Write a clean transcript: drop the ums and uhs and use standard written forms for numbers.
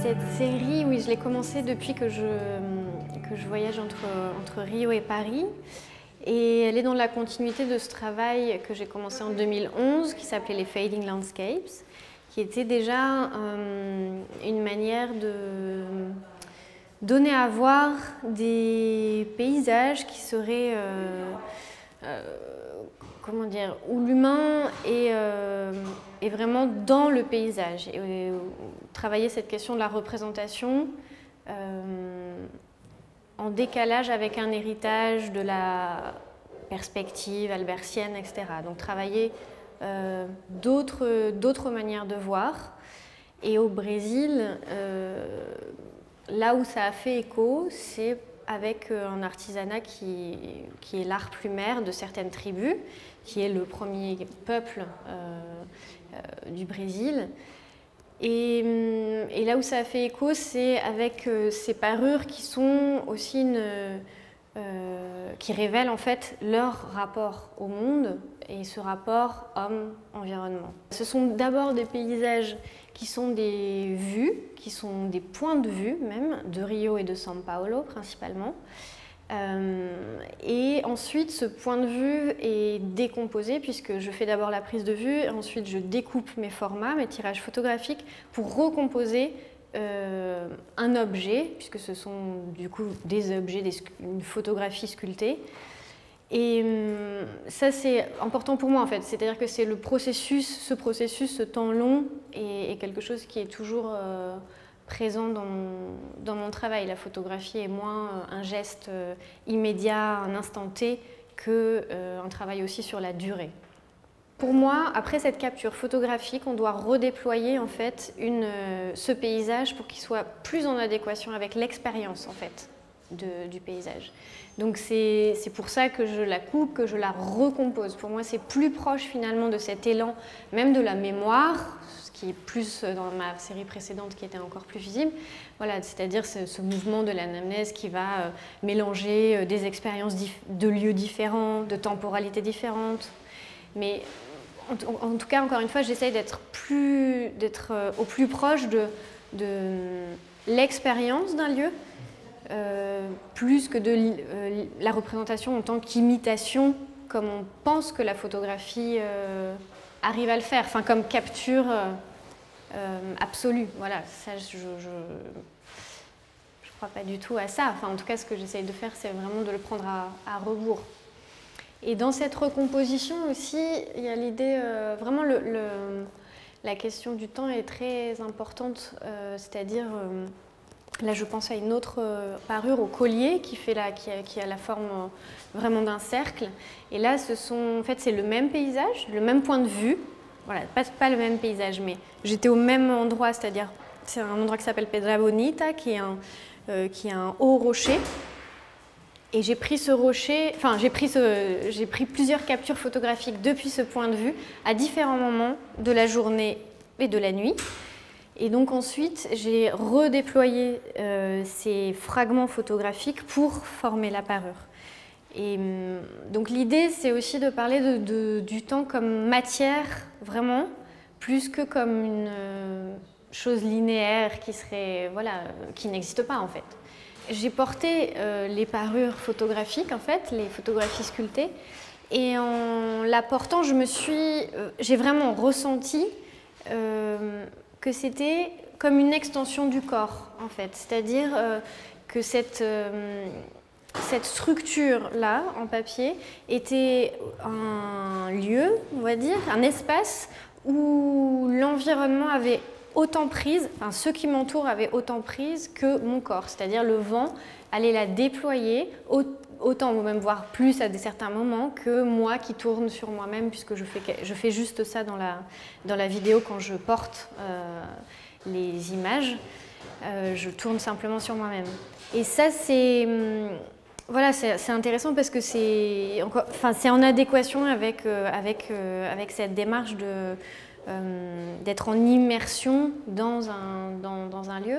Cette série, oui, je l'ai commencée depuis que je voyage entre Rio et Paris. Et elle est dans la continuité de ce travail que j'ai commencé en 2011, qui s'appelait les Fading Landscapes, qui était déjà une manière de donner à voir des paysages qui seraient, comment dire, où l'humain est vraiment dans le paysage. Et travailler cette question de la représentation en décalage avec un héritage de la perspective albertienne, etc. Donc travailler d'autres manières de voir. Et au Brésil, là où ça a fait écho, c'est avec un artisanat qui est l'art plumaire de certaines tribus, qui est le premier peuple du Brésil. Et là où ça a fait écho, c'est avec ces parures qui sont aussi qui révèlent en fait leur rapport au monde et ce rapport homme-environnement. Ce sont d'abord des paysages qui sont des vues, qui sont des points de vue même, de Rio et de São Paulo principalement. Et ensuite, ce point de vue est décomposé puisque je fais d'abord la prise de vue, et ensuite je découpe mes formats, mes tirages photographiques pour recomposer un objet, puisque ce sont du coup des objets, une photographie sculptée. Et ça, c'est important pour moi en fait, c'est-à-dire que c'est le processus, ce temps long est quelque chose qui est toujours présent dans mon travail. La photographie est moins un geste immédiat, un instant T, qu'un travail aussi sur la durée. Pour moi, après cette capture photographique, on doit redéployer en fait ce paysage pour qu'il soit plus en adéquation avec l'expérience en fait du paysage. Donc c'est pour ça que je la coupe, que je la recompose. Pour moi, c'est plus proche finalement de cet élan, même de la mémoire, ce qui est plus dans ma série précédente qui était encore plus visible. Voilà, c'est-à-dire ce mouvement de l'anamnèse qui va mélanger des expériences de lieux différents, de temporalités différentes. Mais en tout cas, encore une fois, j'essaye d'être au plus proche de l'expérience d'un lieu, plus que de la représentation en tant qu'imitation, comme on pense que la photographie arrive à le faire, enfin comme capture absolue. Voilà, ça je crois pas du tout à ça. Enfin, en tout cas, ce que j'essaye de faire, c'est vraiment de le prendre à rebours. Et dans cette recomposition aussi, il y a l'idée, vraiment la question du temps est très importante, c'est-à-dire, là je pense à une autre parure au collier qui a la forme vraiment d'un cercle. Et là, en fait, c'est le même paysage, le même point de vue, voilà, pas le même paysage, mais j'étais au même endroit, c'est-à-dire, c'est un endroit qui s'appelle Pedra Bonita, qui est un haut rocher. Et j'ai pris ce rocher, enfin j'ai pris plusieurs captures photographiques depuis ce point de vue à différents moments de la journée et de la nuit. Et donc ensuite j'ai redéployé ces fragments photographiques pour former la parure. Et donc l'idée c'est aussi de parler du temps comme matière vraiment, plus que comme une chose linéaire qui serait, voilà, qui n'existe pas en fait. J'ai porté les parures photographiques, en fait, les photographies sculptées, et en la portant, j'ai vraiment ressenti que c'était comme une extension du corps, en fait. C'est-à-dire que cette structure-là, en papier, était un lieu, on va dire, un espace où l'environnement avait autant prise, enfin ceux qui m'entourent avaient autant prise que mon corps, c'est-à-dire le vent allait la déployer autant ou même voire plus à certains moments que moi qui tourne sur moi-même, puisque je fais juste ça dans la vidéo quand je porte les images, je tourne simplement sur moi-même. Et ça c'est voilà, c'est intéressant parce que c'est en adéquation avec cette démarche d'être en immersion dans un lieu.